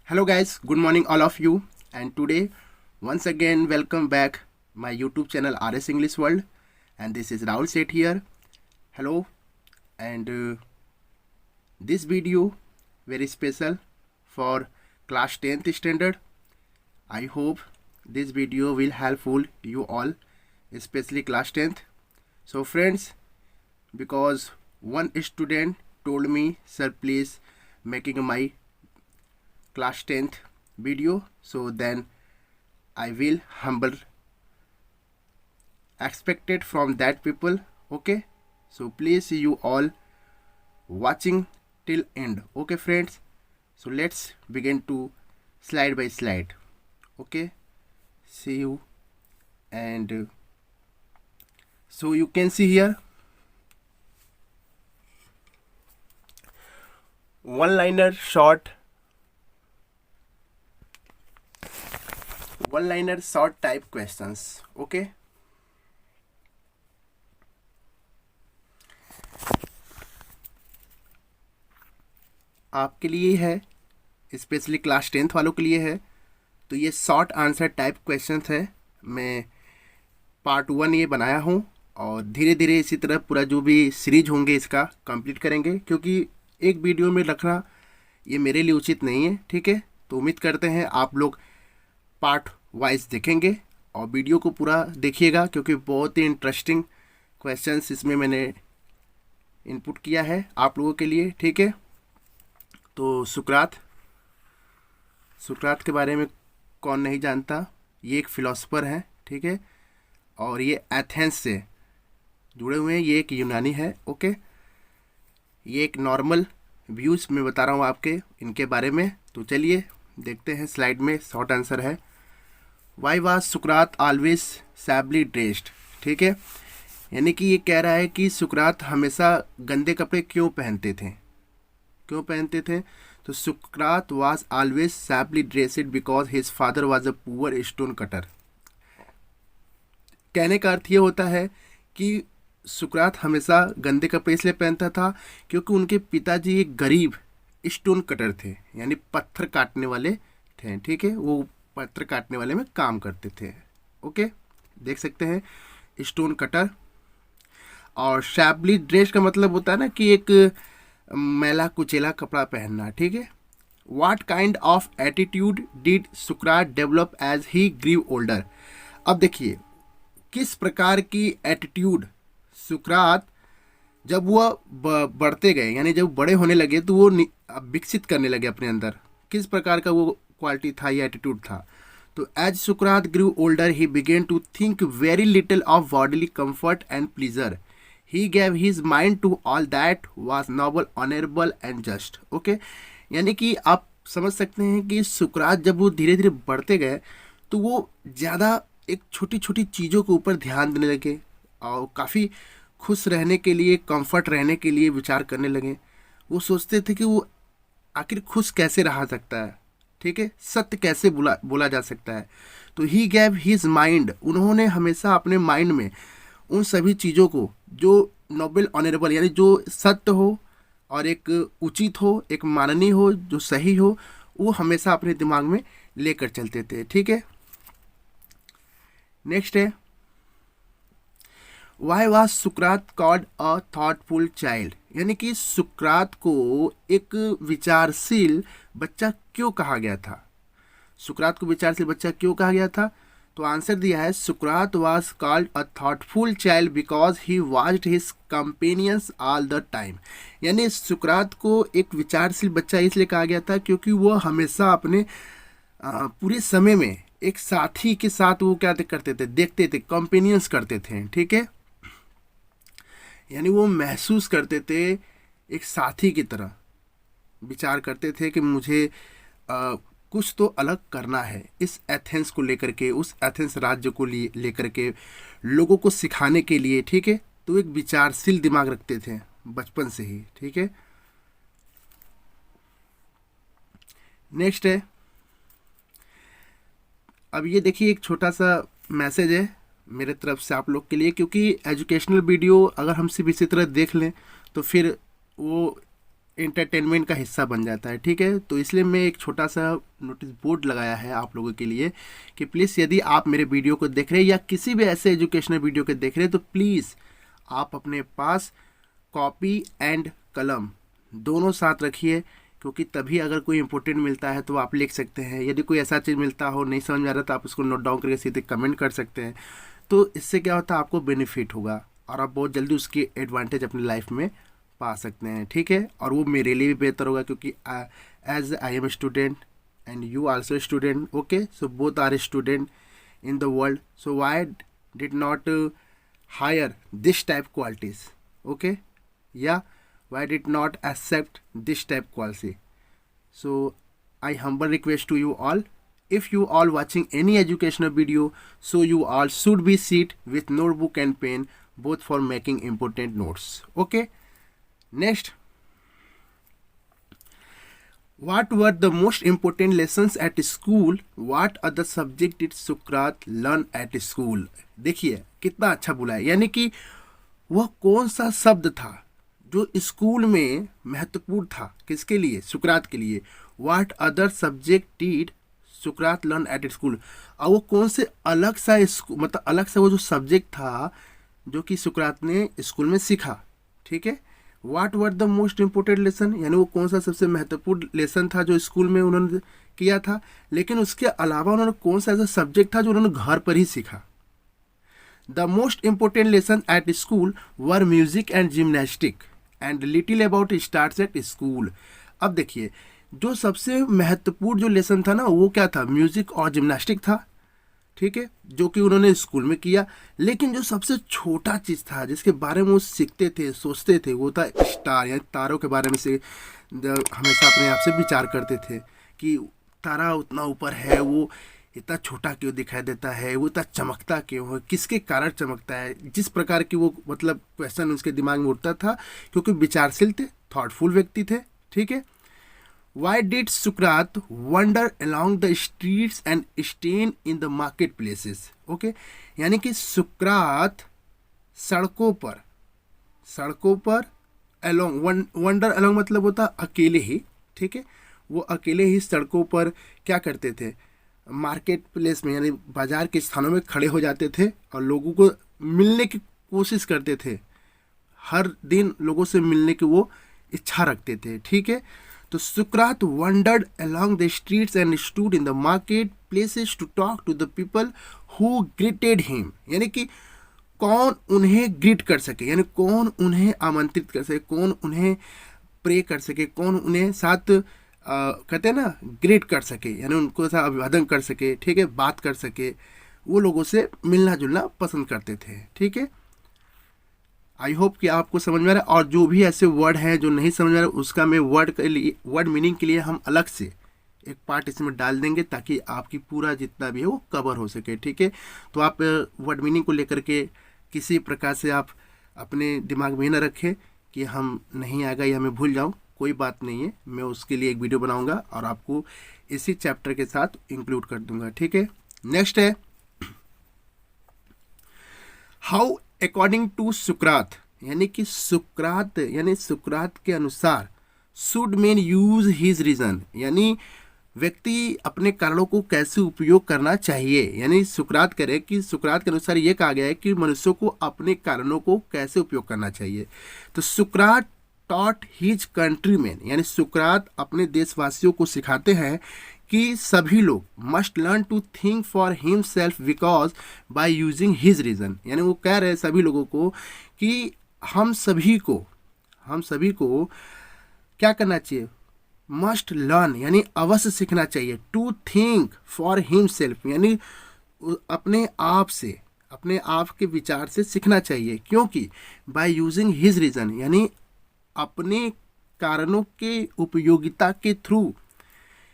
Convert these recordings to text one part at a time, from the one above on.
Hello guys, good morning all of you, and today once again welcome back my YouTube channel RS English World, and this is Rahul Seth here. Hello, and this video very special for class 10th standard. I hope this video will helpful you all, especially class 10th. So friends, because one student told me, sir, please making my class 10th video, so then I will humble expected from that people. Okay, so please see you all watching till end. Okay friends, so let's begin to slide by slide. Okay, see you, and so you can see here one-liner short type questions. Okay, आपके लिए है, specially class 10th वालों के लिए है। तो ये short answer type questions है। मैं पार्ट 1 ये बनाया हूँ, और धीरे धीरे इसी तरह पूरा जो भी सीरीज होंगे इसका कंप्लीट करेंगे, क्योंकि एक वीडियो में रखना ये मेरे लिए उचित नहीं है। ठीक है, तो उम्मीद करते हैं आप लोग पार्ट वाइज देखेंगे और वीडियो को पूरा देखिएगा, क्योंकि बहुत ही इंटरेस्टिंग क्वेश्चंस इसमें मैंने इनपुट किया है आप लोगों के लिए। ठीक है, तो सुकरात के बारे में कौन नहीं जानता, ये एक फिलोसोफर हैं। ठीक है, और ये एथेंस से जुड़े हुए हैं, ये एक यूनानी है। ओके, ये एक नॉर्मल व्यूज़ मैं बता रहा हूँ आपके इनके बारे में। तो चलिए देखते हैं, स्लाइड में शॉर्ट आंसर है, why was Sukrat always shabbily dressed. ठीक है, यानी कि ये कह रहा है कि सुकरात हमेशा गंदे कपड़े क्यों पहनते थे। तो सुकरात was always shabbily dressed because his father was a poor stone cutter. कहने का अर्थ ये होता है कि सुकरात हमेशा गंदे कपड़े इसलिए पहनता था क्योंकि उनके पिताजी एक गरीब स्टोन कटर थे, यानी पत्थर काटने वाले थे। ठीक है, वो पत्थर काटने वाले में काम करते थे। ओके, देख सकते हैं स्टोन कटर। और शैबली ड्रेस का मतलब होता है ना कि एक मैला कुचेला कपड़ा पहनना। ठीक है, what kind of attitude did सुकरात develop as he grew older. अब देखिए किस प्रकार की एटीट्यूड सुकरात जब वह बढ़ते गए, यानी जब बड़े होने लगे तो वो विकसित करने लगे अपने अंदर, किस प्रकार का वो क्वालिटी था, ये एटीट्यूड था। तो एज सुकरात grew older he began to think very little of bodily comfort and pleasure. He gave his mind to all that was noble, honourable and just. Okay, यानी कि आप समझ सकते हैं कि सुकरात जब वो धीरे धीरे बढ़ते गए तो वो ज़्यादा एक छोटी छोटी चीज़ों के ऊपर ध्यान देने लगे, और काफ़ी खुश रहने के लिए, कंफर्ट रहने के लिए विचार करने लगे। वो सोचते थे कि वो आखिर खुश कैसे रहा सकता है। ठीक है, सत्य कैसे बोला जा सकता है। तो ही गैव हिज माइंड, उन्होंने हमेशा अपने माइंड में उन सभी चीज़ों को जो नोबल, ऑनरेबल, यानी जो सत्य हो और एक उचित हो, एक माननीय हो, जो सही हो, वो हमेशा अपने दिमाग में लेकर चलते थे। ठीक है, नेक्स्ट है, why was Sukrat called a thoughtful child. यानी कि सुकरात को एक विचारशील बच्चा क्यों कहा गया था। सुकरात को विचारशील बच्चा क्यों कहा गया था, तो आंसर दिया है, सुकरात was called a thoughtful child because he watched his companions all the time. यानी सुकरात को एक विचारशील बच्चा इसलिए कहा गया था क्योंकि वह हमेशा अपने पूरे समय में एक साथी के साथ वो क्या करते थे, देखते थे, कंपेनियंस करते थे। ठीक है, यानी वो महसूस करते थे, एक साथी की तरह विचार करते थे कि मुझे कुछ तो अलग करना है इस एथेंस को लेकर के, उस एथेंस राज्य को लेकर के, लोगों को सिखाने के लिए। ठीक है, तो एक विचारशील दिमाग रखते थे बचपन से ही। ठीक है, नेक्स्ट है, अब ये देखिए एक छोटा सा मैसेज है मेरे तरफ से आप लोग के लिए, क्योंकि एजुकेशनल वीडियो अगर हम सिर्फ इसी तरह देख लें तो फिर वो एंटरटेनमेंट का हिस्सा बन जाता है। ठीक है, तो इसलिए मैं एक छोटा सा नोटिस बोर्ड लगाया है आप लोगों के लिए कि प्लीज़ यदि आप मेरे वीडियो को देख रहे हैं या किसी भी ऐसे एजुकेशनल वीडियो को देख रहे हैं तो प्लीज़ आप अपने पास कॉपी एंड कलम दोनों साथ रखिए, क्योंकि तभी अगर कोई इंपॉर्टेंट मिलता है तो आप लिख सकते हैं। यदि कोई ऐसा चीज़ मिलता हो नहीं समझ में आ रहा तो आप उसको नोट डाउन करके सीधे कमेंट कर सकते हैं। तो इससे क्या होता है, आपको बेनिफिट होगा और आप बहुत जल्दी उसकी एडवांटेज अपनी लाइफ में पा सकते हैं। ठीक है, और वो मेरे लिए भी बेहतर होगा, क्योंकि as I am student and you also student, okay, so both are student in the world, so why did not hire this type qualities, okay, yeah, why did not accept this type quality? So I humble request to you all, if you all watching any educational video, so you all should be sit with notebook and pen both for making important notes, okay. Next, what were the most important lessons at school? What other subject did Socrates learn at school? देखिए कितना अच्छा बोला है, यानी कि वह कौन सा शब्द था जो स्कूल में महत्वपूर्ण था, किसके लिए, सुकरात के लिए। What other subject did Socrates learn at school? और वो कौन से अलग सा मतलब अलग सा वो जो सब्जेक्ट था जो कि सुकरात ने स्कूल में सीखा। ठीक है, what were the most important lesson, यानी वो कौन सा सबसे महत्वपूर्ण लेसन था जो स्कूल में उन्होंने किया था। लेकिन उसके अलावा उन्होंने कौन सा ऐसा सब्जेक्ट था जो उन्होंने घर पर ही सीखा। The most important lesson at school were music and gymnastic and little about starts at school. अब देखिए, जो सबसे महत्वपूर्ण जो लेसन था ना वो क्या था, म्यूजिक और जिम्नास्टिक था। ठीक है, जो कि उन्होंने स्कूल में किया। लेकिन जो सबसे छोटा चीज़ था जिसके बारे में वो सीखते थे, सोचते थे, वो था स्टार, यानी तारों के बारे में से हमेशा अपने आप से विचार करते थे कि तारा उतना ऊपर है, वो इतना छोटा क्यों दिखाई देता है, वो इतना चमकता क्यों है, किसके कारण चमकता है। जिस प्रकार की वो मतलब क्वेश्चन उसके दिमाग में उठता था, क्योंकि विचारशील थे, थॉटफुल व्यक्ति थे। ठीक है, Why did Socrates wander along the streets and stand in the marketplaces? Okay, यानी कि सुकरात सड़कों पर along, wander along मतलब होता अकेले ही। ठीक है, वो अकेले ही सड़कों पर क्या करते थे, मार्केट प्लेस में यानी बाजार के स्थानों में खड़े हो जाते थे और लोगों को मिलने की कोशिश करते थे। हर दिन लोगों से मिलने की वो इच्छा रखते थे। ठीक है, तो सुकरात wandered along the streets and stood in the market places to talk to the people who greeted him, यानी कि कौन उन्हें ग्रीट कर सके, यानी कौन उन्हें आमंत्रित कर सके, कौन उन्हें प्रे कर सके, कौन उन्हें साथ कहते हैं ना ग्रीट कर सके, यानी उनको साथ अभिवादन कर सके। ठीक है, बात कर सके, वो लोगों से मिलना जुलना पसंद करते थे। ठीक है, आई होप कि आपको समझ में आ रहा है। और जो भी ऐसे वर्ड हैं जो नहीं समझ में आ रहा उसका मैं वर्ड मीनिंग के लिए हम अलग से एक पार्ट इसमें डाल देंगे ताकि आपकी पूरा जितना भी है वो कवर हो सके। ठीक है, तो आप वर्ड मीनिंग को लेकर के किसी प्रकार से आप अपने दिमाग में न रखें कि हम नहीं आएगा या मैं भूल जाऊँ, कोई बात नहीं है। मैं उसके लिए एक वीडियो बनाऊँगा और आपको इसी चैप्टर के साथ इंक्लूड कर दूँगा। ठीक है, नेक्स्ट है हाउ अकॉर्डिंग टू सुकरात, यानी कि सुकरात के अनुसार should man use his reason, यानी व्यक्ति अपने कारणों को कैसे उपयोग करना चाहिए। यानी सुकरात करे कि सुकरात के अनुसार ये कहा गया है कि मनुष्यों को अपने कारणों को कैसे उपयोग करना चाहिए। तो सुकरात टॉट हिज कंट्रीमैन, यानी सुकरात अपने देशवासियों को सिखाते हैं कि सभी लोग must learn to think for himself because by using his reason, यानी वो कह रहे हैं सभी लोगों को कि हम सभी को क्या करना चाहिए, मस्ट लर्न यानी अवश्य सीखना चाहिए, टू थिंक फॉर हिमसेल्फ यानी अपने आप के विचार से सीखना चाहिए। क्योंकि बाय यूजिंग हिज रीजन यानी अपने कारणों के उपयोगिता के through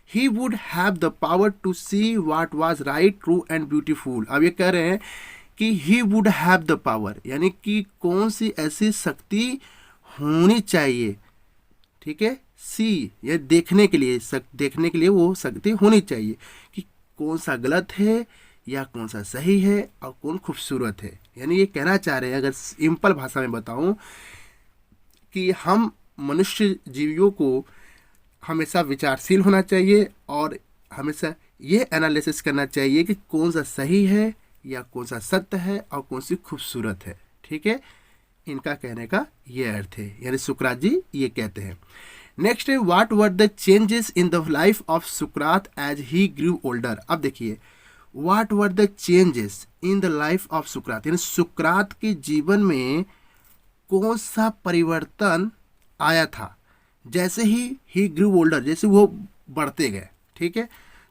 he would have the power to see what was right, true and beautiful। अब ये कह रहे हैं कि he would have the power यानी कि कौन सी ऐसी शक्ति होनी चाहिए। ठीक है, सी ये देखने के लिए वो शक्ति होनी चाहिए कि कौन सा गलत है या कौन सा सही है और कौन खूबसूरत है। यानी ये कहना चाह रहे हैं, अगर सिंपल भाषा में बताऊं, कि हम मनुष्य जीवियों को हमेशा विचारशील होना चाहिए और हमेशा ये एनालिसिस करना चाहिए कि कौन सा सही है या कौन सा सत्य है और कौन सी खूबसूरत है। ठीक है, इनका कहने का ये अर्थ है, यानी सुकरात जी ये कहते हैं। नेक्स्ट है, what were the changes in the life of Sukrat as he Guru older. अब देखिए, what were the changes in the life of सुकरात, यानी सुकरात के जीवन में कौन सा परिवर्तन आया था जैसे ही ग्रू ओल्डर, जैसे वो बढ़ते गए। ठीक है,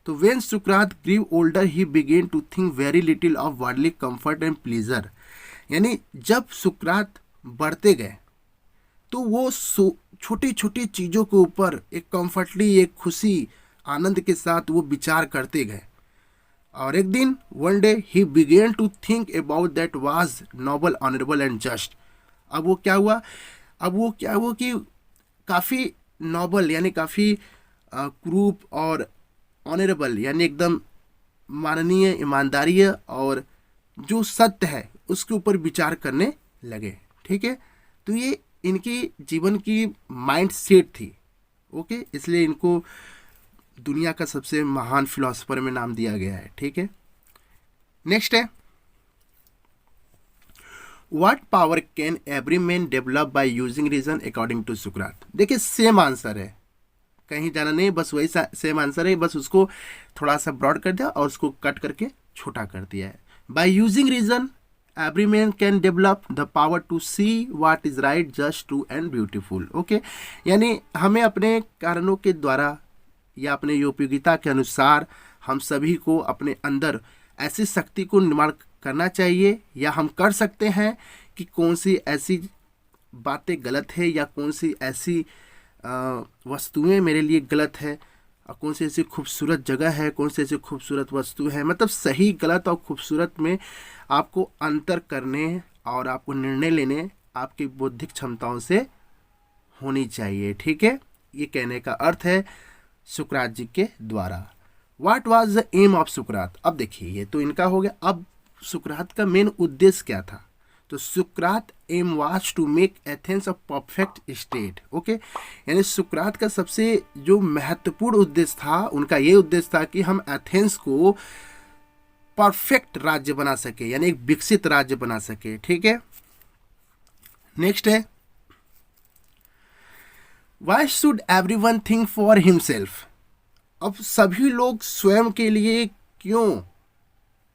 तो व्हेन सुकरात grew older he began to think very little of worldly comfort and pleasure, यानी जब सुकरात बढ़ते गए तो वो छोटी छोटी चीज़ों के ऊपर एक कंफर्टली, एक खुशी आनंद के साथ वो विचार करते गए। और एक दिन one day he began to think about that was noble, honourable and just. अब वो क्या हुआ कि काफ़ी नोबल यानी काफ़ी क्रूप और ऑनरेबल यानी एकदम माननीय, ईमानदारी और जो सत्य है उसके ऊपर विचार करने लगे। ठीक है, तो ये इनकी जीवन की माइंड सेट थी। ओके, इसलिए इनको दुनिया का सबसे महान फिलोसोफर में नाम दिया गया है। ठीक है, नेक्स्ट है, what power can every man develop by using reason according to सुकरात। देखिए सेम आंसर है, कहीं जाना नहीं, बस वही सेम आंसर है, बस उसको थोड़ा सा ब्रॉड कर दिया और उसको कट करके छोटा कर दिया है। By using reason every man can develop the power to see what is right, just, true and beautiful. Okay, यानी हमें अपने कारणों के द्वारा या अपने उपयोगिता के अनुसार हम सभी को अपने अंदर ऐसी शक्ति को निर्माण करना चाहिए, या हम कर सकते हैं कि कौन सी ऐसी बातें गलत है या कौन सी ऐसी वस्तुएं मेरे लिए गलत है और कौन सी ऐसी खूबसूरत जगह है, कौन सी ऐसी खूबसूरत वस्तु है। मतलब सही, गलत और खूबसूरत में आपको अंतर करने और आपको निर्णय लेने आपकी बौद्धिक क्षमताओं से होनी चाहिए। ठीक है, ये कहने का अर्थ है सुकरात जी के द्वारा। What was the aim of सुकरात। अब देखिए, ये तो इनका हो गया। अब सुकरात का मेन उद्देश्य क्या था? तो सुकरात aim was to make Athens a perfect state. Okay, यानी सुकरात का सबसे जो महत्वपूर्ण उद्देश्य था, उनका ये उद्देश्य था कि हम एथेंस को परफेक्ट राज्य बना सके, यानी एक विकसित राज्य बना सके। ठीक है, नेक्स्ट है, why should everyone think for himself. अब सभी लोग स्वयं के लिए क्यों,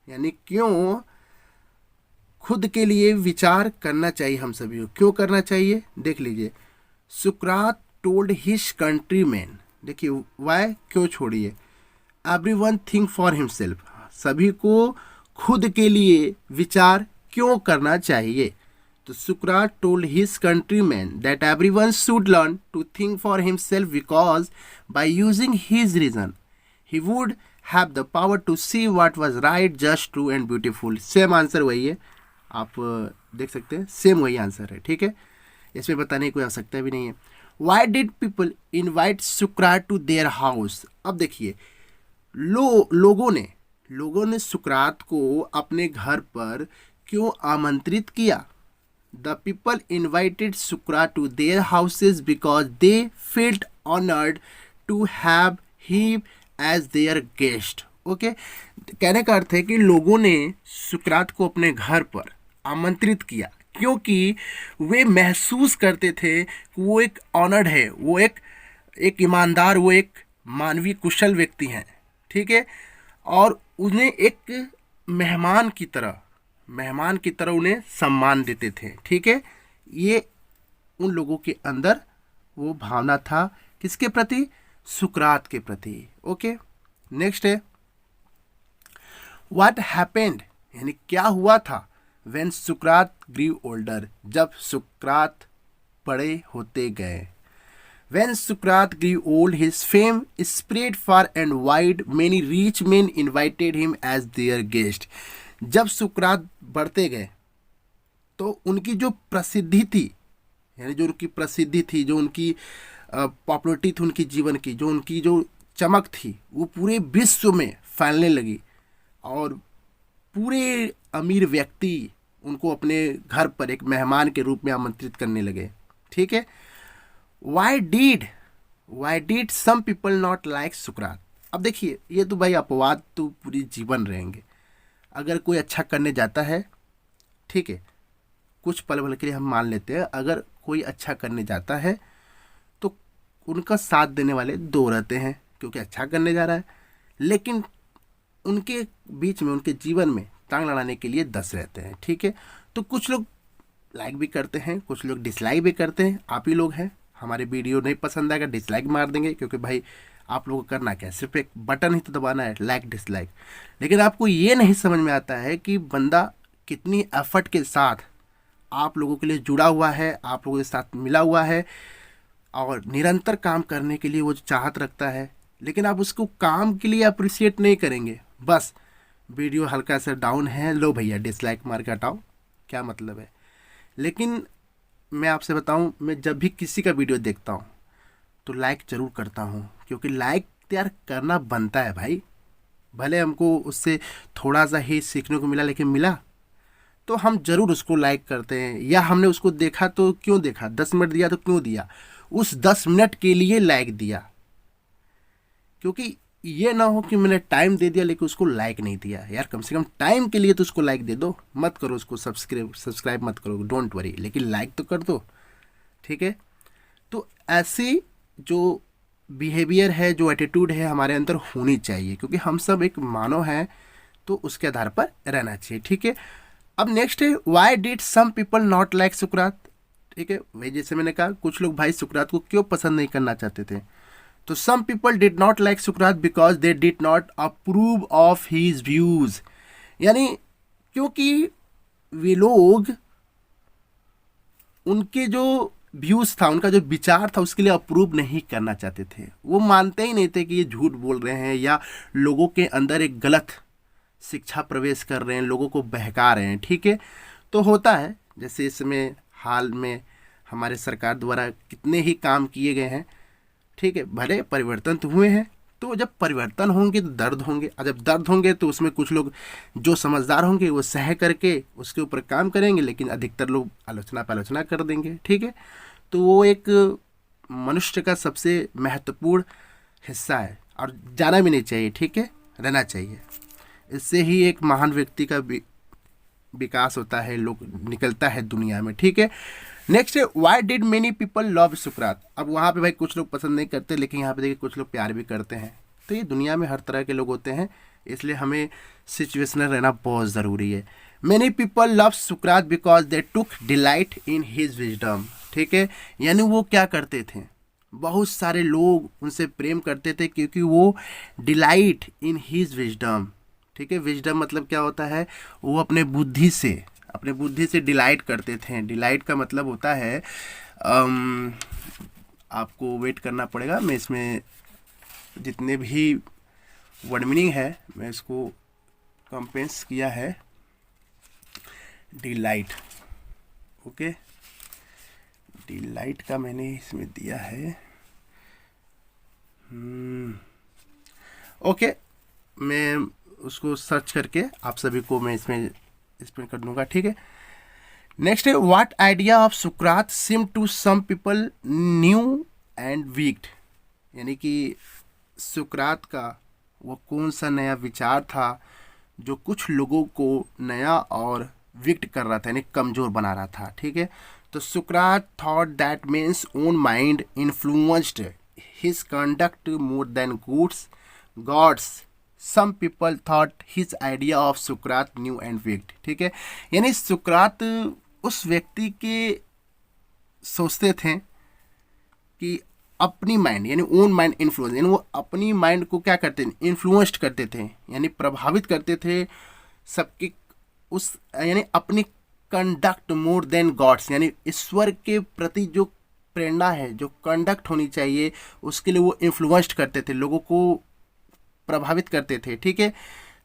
यानी क्यों खुद के लिए विचार करना चाहिए, हम सभी को क्यों करना चाहिए? देख लीजिए, सुकरात टोल्ड हिज कंट्रीमैन, देखिए वाई, क्यों छोड़िए, एवरीवन थिंक फॉर हिमसेल्फ, सभी को खुद के लिए विचार क्यों करना चाहिए? तो सुकरात told his countryman that everyone should learn to think for himself because by using his reason he would have the power to see what was right, just, true and beautiful. Same answer वही है, आप देख सकते हैं, same वही answer है। ठीक है, इसमें बताने की कोई आवश्यकता भी नहीं है। Why did people invite Sukrat to their house. अब देखिए, लोगों ने सुकरात को अपने घर पर क्यों आमंत्रित किया? द पीपल इन्वाइटेड सुकरात to their houses because they felt honoured to have him as their guest. Okay, कहने का अर्थ है कि लोगों ने सुकरात को अपने घर पर आमंत्रित किया क्योंकि वे महसूस करते थे कि वो एक ऑनर्ड है, वो एक ईमानदार, वो एक मानवीय कुशल व्यक्ति हैं। ठीक है, और उन्हें एक मेहमान की तरह उन्हें सम्मान देते थे। ठीक है, ये उन लोगों के अंदर वो भावना था, किसके प्रति? सुकरात के प्रति। ओके, नेक्स्ट है, व्हाट हैपेंड, यानी क्या हुआ था व्हेन सुकरात ग्रू ओल्डर, जब सुकरात बड़े होते गए। When Socrates grew old, his fame spread far and wide. Many rich men invited him as their guest. जब सुकरात बढ़ते गए तो उनकी जो प्रसिद्धि थी, यानी जो उनकी प्रसिद्धि थी, जो उनकी पॉपुलरिटी थी उनकी जीवन की, जो उनकी जो चमक थी, वो पूरे विश्व में फैलने लगी और पूरे अमीर व्यक्ति उनको अपने घर पर एक मेहमान के रूप में आमंत्रित करने लगे। ठीक है, why did some people not like सुकरात। अब देखिए, ये तो भाई अपवाद तो पूरी जीवन रहेंगे। अगर कोई अच्छा करने जाता है, ठीक है, कुछ पल भर के लिए हम मान लेते हैं, अगर कोई अच्छा करने जाता है तो उनका साथ देने वाले दो रहते हैं, क्योंकि अच्छा करने जा रहा है। लेकिन उनके बीच में, उनके जीवन में टांग लड़ाने के लिए 10 रहते हैं, ठीक है। तो कुछ लोग लाइक भी करते हैं, कुछ लोग डिसलाइक भी करते हैं। आप ही लोग हैं, हमारे वीडियो नहीं पसंद आएगा डिसलाइक मार देंगे, क्योंकि भाई आप लोगों को करना क्या है, सिर्फ एक बटन ही तो दबाना है, लाइक डिसलाइक। लेकिन आपको ये नहीं समझ में आता है कि बंदा कितनी एफर्ट के साथ आप लोगों के लिए जुड़ा हुआ है, आप लोगों के साथ मिला हुआ है, और निरंतर काम करने के लिए वो चाहत रखता है। लेकिन आप उसको काम के लिए अप्रिशिएट नहीं करेंगे, बस वीडियो हल्का सा डाउन है, लो भैया डिसलाइक मार के हटाओ, क्या मतलब है। लेकिन मैं आपसे बताऊं, मैं जब भी किसी का वीडियो देखता हूं तो लाइक ज़रूर करता हूं, क्योंकि लाइक यार करना बनता है भाई। भले हमको उससे थोड़ा सा ही सीखने को मिला, लेकिन मिला तो हम ज़रूर उसको लाइक करते हैं। या हमने उसको देखा तो क्यों देखा, 10 मिनट दिया तो क्यों दिया, उस 10 मिनट के लिए लाइक दिया। क्योंकि ये ना हो कि मैंने टाइम दे दिया लेकिन उसको लाइक नहीं दिया। यार कम से कम टाइम के लिए तो उसको लाइक दे दो, मत करो उसको सब्सक्राइब मत करो, डोंट वरी, लेकिन लाइक तो कर दो, ठीक है। तो ऐसी जो बिहेवियर है, जो एटीट्यूड है हमारे अंदर होनी चाहिए, क्योंकि हम सब एक मानव हैं, तो उसके आधार पर रहना चाहिए, ठीक है। अब नेक्स्ट है, why did some people not like सुकरात। ठीक है, वही जैसे मैंने कहा, कुछ लोग भाई सुकरात को क्यों पसंद नहीं करना चाहते थे। तो some people did not like सुकरात because they did not approve of his views. यानी क्योंकि वे लोग उनके जो व्यूज था, उनका जो विचार था, उसके लिए अप्रूव नहीं करना चाहते थे। वो मानते ही नहीं थे कि ये झूठ बोल रहे हैं या लोगों के अंदर एक गलत शिक्षा प्रवेश कर रहे हैं, लोगों को बहका रहे हैं, ठीक है। तो होता है, जैसे इसमें हाल में हमारे सरकार द्वारा कितने ही काम किए गए हैं, ठीक है, भले परिवर्तन तो हुए हैं। तो जब परिवर्तन होंगे तो दर्द होंगे, और जब दर्द होंगे तो उसमें कुछ लोग जो समझदार होंगे वो सह करके उसके ऊपर काम करेंगे, लेकिन अधिकतर लोग आलोचना कर देंगे, ठीक है। तो वो एक मनुष्य का सबसे महत्वपूर्ण हिस्सा है, और जाना भी नहीं चाहिए, ठीक है, रहना चाहिए। इससे ही एक महान व्यक्ति का विकास होता है, लोग निकलता है दुनिया में, ठीक है। नेक्स्ट है, why did many people love सुकरात। अब वहाँ पे भाई कुछ लोग पसंद नहीं करते, लेकिन यहाँ पे देखिए कुछ लोग प्यार भी करते हैं। तो ये दुनिया में हर तरह के लोग होते हैं, इसलिए हमें सिचुएशनल रहना बहुत ज़रूरी है। Many people love Sukrat because they took delight in his wisdom. ठीक है, यानी वो क्या करते थे, बहुत सारे लोग उनसे प्रेम करते थे क्योंकि वो डिलाइट इन हिज विजडम। ठीक है, विजडम मतलब क्या होता है, वो अपने बुद्धि से डिलाइट करते थे। डिलाइट का मतलब होता है, आपको वेट करना पड़ेगा, मैं इसमें जितने भी वर्ड मीनिंग है मैं इसको कंपेंस किया है। डिलाइट, ओके, डिलाइट का मैंने इसमें दिया है, ओके, मैं उसको सर्च करके आप सभी को मैं इसमें कर दूंगा, ठीक है। नेक्स्ट है, व्हाट आइडिया ऑफ सुकरात seem to some people new and wicked. यानी कि सुकरात का वो कौन सा नया विचार था जो कुछ लोगों को नया और विक्ट कर रहा था, यानी कमज़ोर बना रहा था, ठीक है। तो सुकरात thought that men's own mind influenced his conduct more than gods. Some people thought his idea of सुकरात न्यू एंड विक्ड। ठीक है, यानी सुकरात उस व्यक्ति के सोचते थे कि अपनी माइंड, यानी ओन माइंड इन्फ्लुएंस, यानी वो अपनी माइंड को क्या करते थे, इन्फ्लुएंस्ड करते थे, यानी प्रभावित करते थे सबके उस, यानी अपनी कंडक्ट मोर देन गॉड्स, यानी ईश्वर के प्रति जो प्रेरणा है, जो कंडक्ट होनी चाहिए, उसके लिए वो इन्फ्लुएंस्ड करते थे, लोगों को प्रभावित करते थे। ठीक है,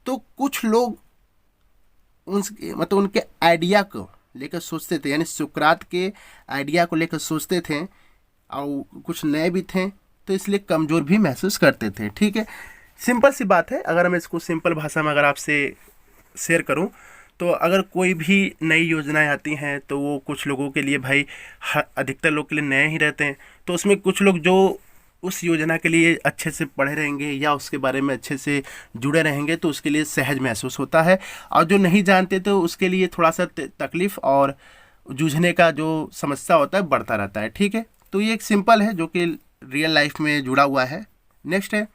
तो कुछ लोग मतलब उनके आइडिया को लेकर सोचते थे, यानी सुकरात के आइडिया को लेकर सोचते थे, और कुछ नए भी थे, तो इसलिए कमज़ोर भी महसूस करते थे। ठीक है, सिंपल सी बात है, अगर मैं इसको सिंपल भाषा में अगर आपसे शेयर करूं तो अगर कोई भी नई योजनाएं आती हैं तो वो कुछ लोगों के लिए भाई अधिकतर लोग के लिए नए ही रहते हैं, तो उसमें कुछ लोग जो उस योजना के लिए अच्छे से पढ़े रहेंगे या उसके बारे में अच्छे से जुड़े रहेंगे तो उसके लिए सहज महसूस होता है, और जो नहीं जानते तो उसके लिए थोड़ा सा तकलीफ और जूझने का जो समस्या होता है बढ़ता रहता है। ठीक है, तो ये एक सिंपल है जो कि रियल लाइफ में जुड़ा हुआ है। नेक्स्ट है,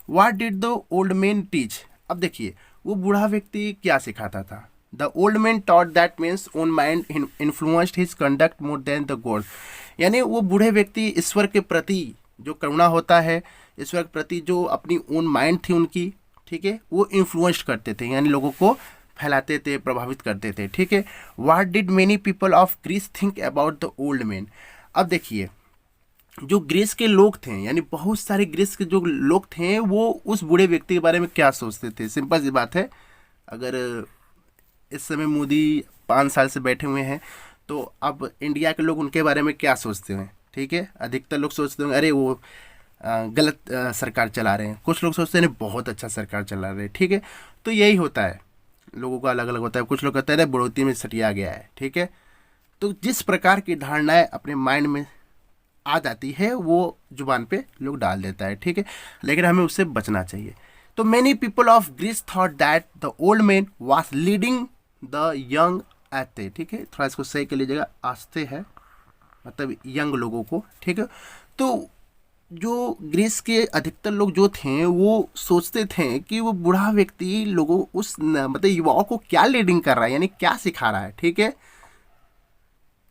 what did the old man teach. अब देखिए वो बूढ़ा व्यक्ति क्या सिखाता था। The old man taught that means own mind influenced his conduct more then the God. यानी वो बूढ़े व्यक्ति ईश्वर के प्रति जो करुणा होता है, ईश्वर के प्रति जो अपनी ओन माइंड थी उनकी, ठीक है, वो इन्फ्लुएंस करते थे, यानी लोगों को फैलाते थे, प्रभावित करते थे। ठीक है, what did many people of Greece think about the old man. अब देखिए जो ग्रीस के लोग थे, यानी बहुत सारे ग्रीस के जो लोग थे वो उस बूढ़े व्यक्ति के बारे में क्या सोचते थे। सिंपल सी बात है, अगर इस समय मोदी 5 साल से बैठे हुए हैं तो अब इंडिया के लोग उनके बारे में क्या सोचते हैं। ठीक है, अधिकतर लोग सोचते हैं अरे वो गलत सरकार चला रहे हैं, कुछ लोग सोचते हैं बहुत अच्छा सरकार चला रहे हैं। ठीक है, तो यही होता है, लोगों का अलग अलग होता है। कुछ लोग कहते हैं अरे बढ़ोतरी में सटिया गया है। ठीक है, तो जिस प्रकार की धारणाएं अपने माइंड में आ जाती है वो जुबान पे लोग डाल देता है। ठीक है, लेकिन हमें उससे बचना चाहिए। तो many people of Greece thought that the old man was leading the young astray. ठीक है, थोड़ा इसको सही कर लीजिएगा, आस्ते है मतलब यंग लोगों को। ठीक है, तो जो ग्रीस के अधिकतर लोग जो थे वो सोचते थे कि वो बूढ़ा व्यक्ति लोगों मतलब युवाओं को क्या लीडिंग कर रहा है, यानी क्या सिखा रहा है। ठीक है,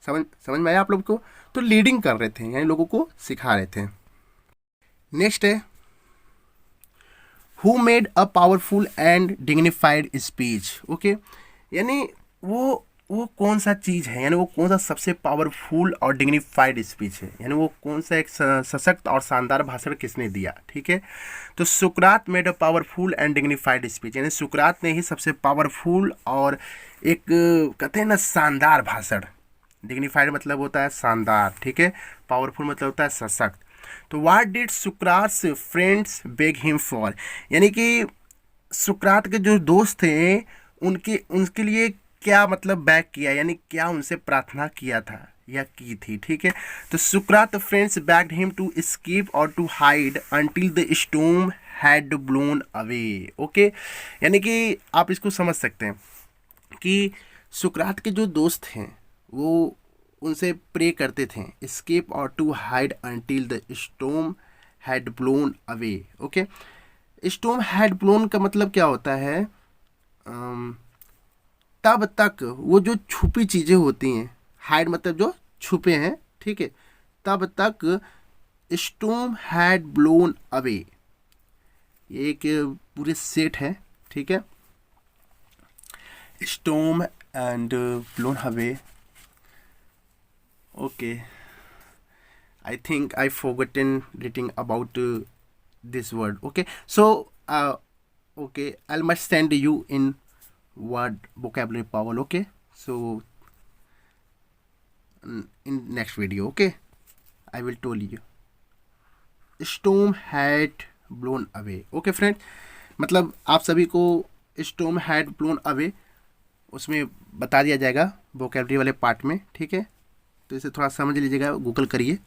समझ में आया आप लोग को। तो लीडिंग कर रहे थे यानी लोगों को सिखा रहे थे। नेक्स्ट है, who made a powerful and dignified speech. Okay, यानी वो कौन सा चीज़ है, यानी वो कौन सा सबसे पावरफुल और डिग्निफाइड स्पीच है, यानी वो कौन सा एक सशक्त और शानदार भाषण किसने दिया। ठीक है, तो सुकरात made a powerful and dignified speech, यानी सुकरात ने ही सबसे पावरफुल और एक कहते हैं ना शानदार भाषण। डिग्निफाइड मतलब होता है शानदार, ठीक है, पावरफुल मतलब होता है सशक्त। तो what did Sukrat friends bag him for, यानी कि सुकरात के जो दोस्त थे उनके लिए क्या मतलब बैक किया, यानी क्या उनसे प्रार्थना किया था या की थी। ठीक है, तो सुकरात friends begged him to escape और to hide until the storm had blown away. Okay, यानी कि आप इसको समझ सकते हैं कि सुकरात के जो दोस्त हैं वो उनसे प्रे करते थे एस्केप और to hide until the storm had blown away. Okay, storm had blown का मतलब क्या होता है, तब तक वो जो छुपी चीज़ें होती हैं, हाइड मतलब जो छुपे हैं, ठीक है, तब तक स्टॉर्म हैड ब्लोन अवे, ये एक पूरे सेट है। ठीक है, storm and blown away. Okay, I think I forgotten writing about this word. Okay, so okay, I must send you in word vocabulary power. Okay, so in next video, okay, I will tell you. Storm had blown away. Okay friend, मतलब आप सभी को storm had blown away उसमें बता दिया जाएगा vocabulary वाले part में। ठीक है, तो इसे थोड़ा समझ लीजिएगा, गूगल करिए।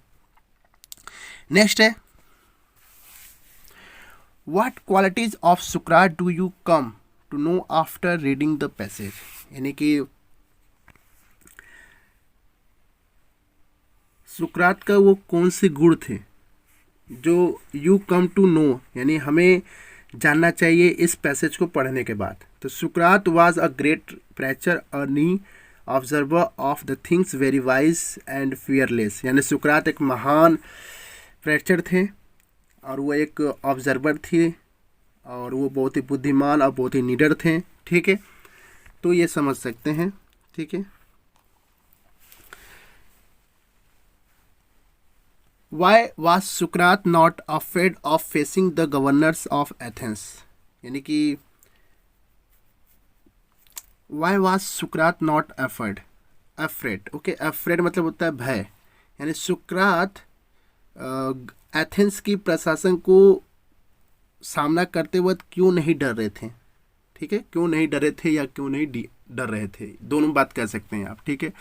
नेक्स्ट है, व्हाट क्वालिटीज ऑफ सुकरात do you come to know after reading the passage, यानी कि सुकरात का वो कौन से गुण थे जो यू कम टू नो, यानी हमें जानना चाहिए इस पैसेज को पढ़ने के बाद। तो सुकरात was a great preacher earnest observer of the things very wise and fearless, यानी सुकरात एक महान प्रेचर थे और वो एक ऑब्जर्वर थे और वो बहुत ही बुद्धिमान और बहुत ही निडर थे। ठीक है, तो ये समझ सकते हैं। ठीक है, why was Sukrat not afraid of facing the governors of Athens, यानी कि why was Sukrat not afraid. Okay, afraid मतलब होता है भय, यानी सुकरात एथेंस की प्रशासन को सामना करते वक्त क्यों नहीं डर रहे थे। ठीक है, क्यों नहीं डरे थे या क्यों नहीं डर रहे थे, दोनों बात कह सकते हैं आप, ठीक है।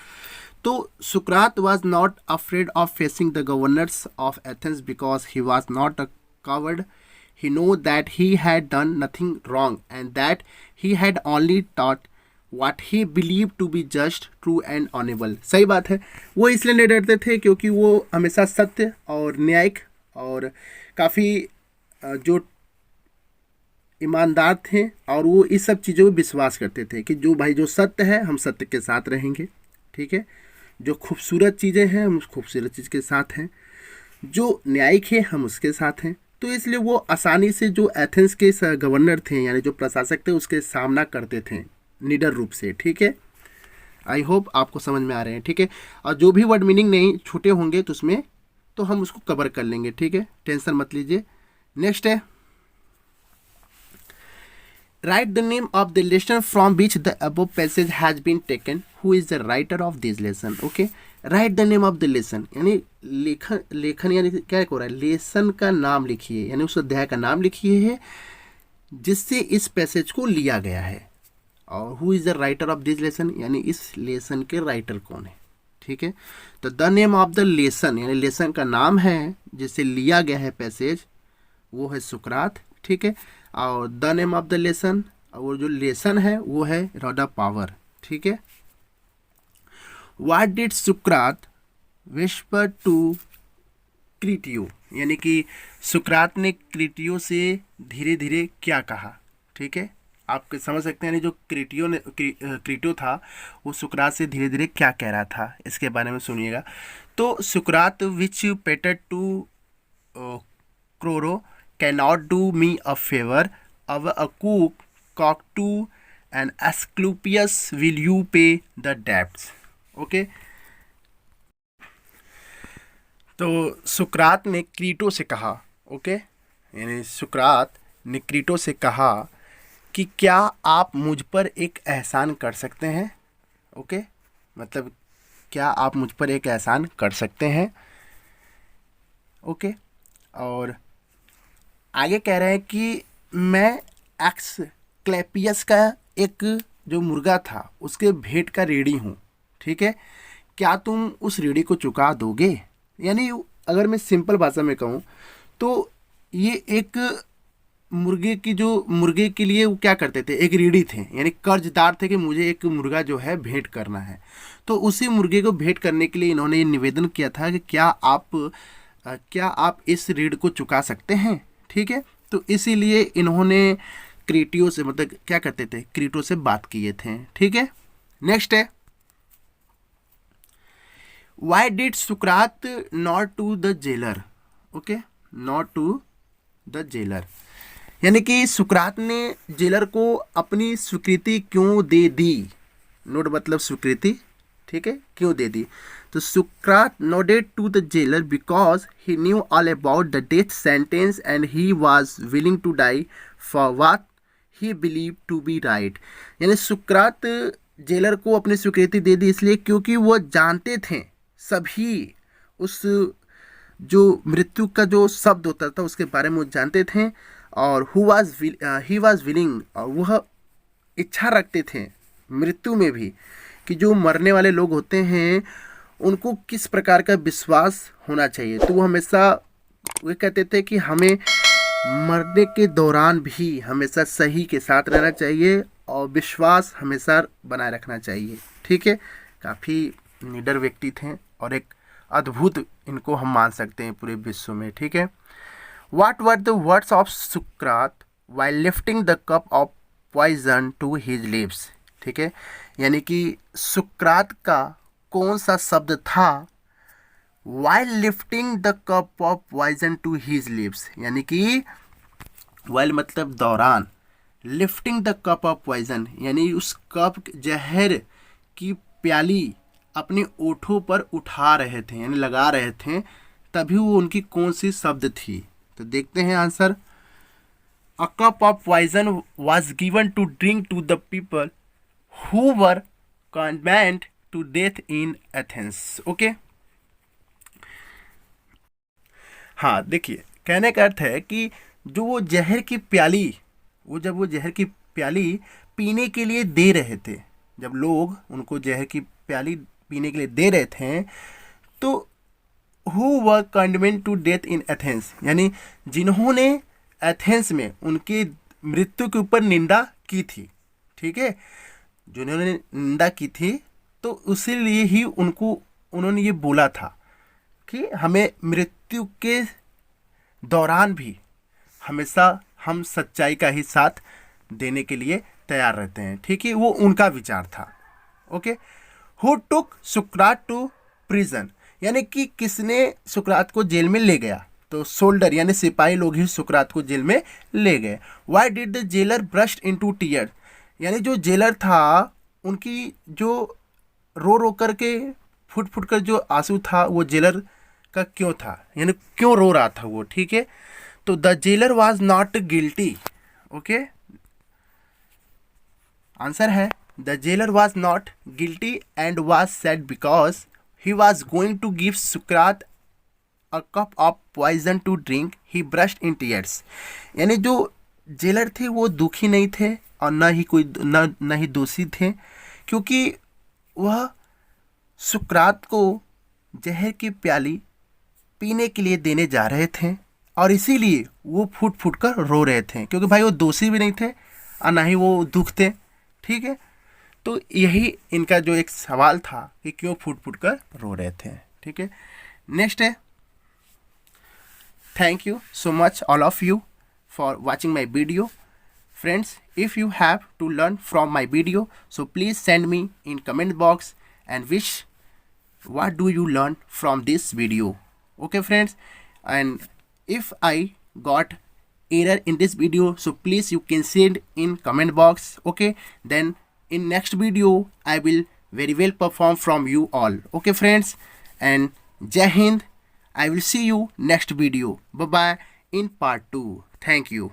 तो सुकरात was not afraid of facing the governors of Athens because he was not a coward. He knew that he had done nothing wrong and that he had only taught what he believed to be just, true and honorable. सही बात है, वो इसलिए नहीं डरते थे क्योंकि वो हमेशा सत्य और न्यायिक और काफ़ी जो ईमानदार थे, और वो इस सब चीज़ों में विश्वास करते थे कि जो भाई जो सत्य है हम सत्य के साथ रहेंगे, ठीक है। जो खूबसूरत चीज़ें हैं हम उस खूबसूरत चीज़ के साथ हैं, जो न्यायिक है हम उसके साथ हैं। तो इसलिए वो आसानी से जो एथेंस के गवर्नर थे यानी जो प्रशासक थे उसके सामना करते थे निडर रूप से, ठीक है। आई होप आपको समझ में आ रहे हैं, ठीक है। और जो भी वर्ड मीनिंग नहीं छूटे होंगे तो उसमें तो हम उसको कवर कर लेंगे, ठीक है, टेंशन मत लीजिए। नेक्स्ट है write the name of the lesson from which the above passage has been taken, who is the writer of this lesson. Okay, write the name of the lesson यानी लेखन यानी क्या हो रहा है, लेसन का नाम लिखिए यानी उस अध्याय का नाम लिखिए है जिससे इस पैसेज को लिया गया है। और who is the writer of this lesson यानी इस लेसन के राइटर कौन है, ठीक है। तो the name of the lesson यानी लेसन का नाम है जिससे लिया गया है पैसेज, वो है सुकरात, ठीक है। और the name of the lesson, और जो लेसन है वो है रॉडा पावर, ठीक है। What did Sukrat whisper to क्रीटियो यानी कि सुकरात ने क्रीटियो से धीरे धीरे क्या कहा, ठीक है। आप समझ सकते हैं यानी जो क्रीटियो था वो सुकरात से धीरे धीरे क्या कह रहा था, इसके बारे में सुनिएगा। तो सुकरात विच पेटर to Crito can not do me a favour owe a cook cock to and Asclepius will you pay the debts. Okay, तो सुकरात ने क्रीटो से कहा, ओके, यानी सुकरात ने क्रीटो से कहा कि क्या आप मुझ पर एक एहसान कर सकते हैं। ओके, मतलब क्या आप मुझ पर एक एहसान कर सकते हैं। ओके, और आगे कह रहे हैं कि मैं एक्स क्लेपियस का एक जो मुर्गा था उसके भेंट का रेडी हूँ, ठीक है, क्या तुम उस रेडी को चुका दोगे। यानी अगर मैं सिंपल भाषा में कहूँ तो ये एक मुर्गे के लिए वो क्या करते थे, एक रेडी थे यानी कर्जदार थे कि मुझे एक मुर्गा जो है भेंट करना है। तो उसी मुर्गे को भेंट करने के लिए इन्होंने ये निवेदन किया था कि क्या आप इस ऋण को चुका सकते हैं, ठीक है। तो इसीलिए इन्होंने क्रीटियो से मतलब क्या करते थे, क्रीटो से बात किए थे, ठीक है। नेक्स्ट है वाई डिड सुकरात nod to the jailer. Okay, nod to the jailer यानी कि सुकरात ने जेलर को अपनी स्वीकृति क्यों दे दी। नोट मतलब स्वीकृति, ठीक है, क्यों दे दी। तो सुकरात nodded to the jailer because he knew all about the death sentence and he was willing to die for what he believe to be right. यानी सुकरात जेलर को अपनी स्वीकृति दे दी इसलिए क्योंकि वो जानते थे सभी उस जो मृत्यु का जो शब्द होता था उसके बारे में वो जानते थे, और ही वॉज विलिंग, और वह इच्छा रखते थे मृत्यु में भी कि जो मरने वाले लोग होते हैं उनको किस प्रकार का विश्वास होना चाहिए। तो वो हमेशा वे कहते थे कि हमें मरने के दौरान भी हमेशा सही के साथ रहना चाहिए और विश्वास हमेशा बनाए रखना चाहिए, ठीक है। काफ़ी निडर व्यक्ति थे और एक अद्भुत इनको हम मान सकते हैं पूरे विश्व में, ठीक है। What were the words of Sukrat while lifting the cup of poison to his lips, ठीक है, यानी कि सुकरात का कौन सा शब्द था while lifting the cup of poison to his lips, यानी कि while मतलब दौरान, lifting the cup of poison यानी उस कप जहर की प्याली अपने ओठों पर उठा रहे थे यानी लगा रहे थे, तभी वो उनकी कौन सी शब्द थी। तो देखते हैं answer. A cup of poison was given to drink to the people who were condemned to death in Athens. Okay, हाँ देखिए, कहने का अर्थ है कि जो वो जहर की प्याली, जब वो जहर की प्याली पीने के लिए दे रहे थे, जब लोग उनको जहर की प्याली पीने के लिए दे रहे थे, तो who were condemned to death in Athens, यानी जिन्होंने एथेंस में उनकी मृत्यु के ऊपर निंदा की थी, ठीक है, जिन्होंने निंदा की थी, तो इसीलिए ही उन्होंने ये बोला था कि हमें मृत्यु के दौरान भी हमेशा हम सच्चाई का ही साथ देने के लिए तैयार रहते हैं, ठीक है, वो उनका विचार था। Okay, who took Sukrat to prison, यानी कि किसने सुकरात को जेल में ले गया, तो सोल्डर यानी सिपाही लोग ही सुकरात को जेल में ले गए। Why did the jailer burst into tear, यानी जो जेलर था उनकी जो रो रो करके फुट फुट कर जो आंसू था वो जेलर का क्यों था, यानी क्यों रो रहा था वो, ठीक है। तो the jailer was not guilty, okay, answer है the jailer was not guilty and was sad because he was going to give सुकरात a cup of poison to drink, he brushed in tears, यानी जो jailer थे वो दुखी नहीं थे और न ही दोषी थे, क्योंकि वह सुकरात को जहर की प्याली पीने के लिए देने जा रहे थे और इसीलिए वो फूट फूट कर रो रहे थे, क्योंकि भाई वो दोषी भी नहीं थे और ना ही वो दुख थे, ठीक है। तो यही इनका जो एक सवाल था कि क्यों फूट फूट कर रो रहे थे, ठीक है। नेक्स्ट है, thank you so much all of you for watching my video. Friends, if you have to learn from my video, so please send me in comment box and wish what do you learn from this video. Okay friends, and if I got error in this video, so please you can send in comment box. Okay, then in next video I will very well perform from you all. Okay friends, and Jai Hind. I will see you next video. Bye bye in part 2. Thank you.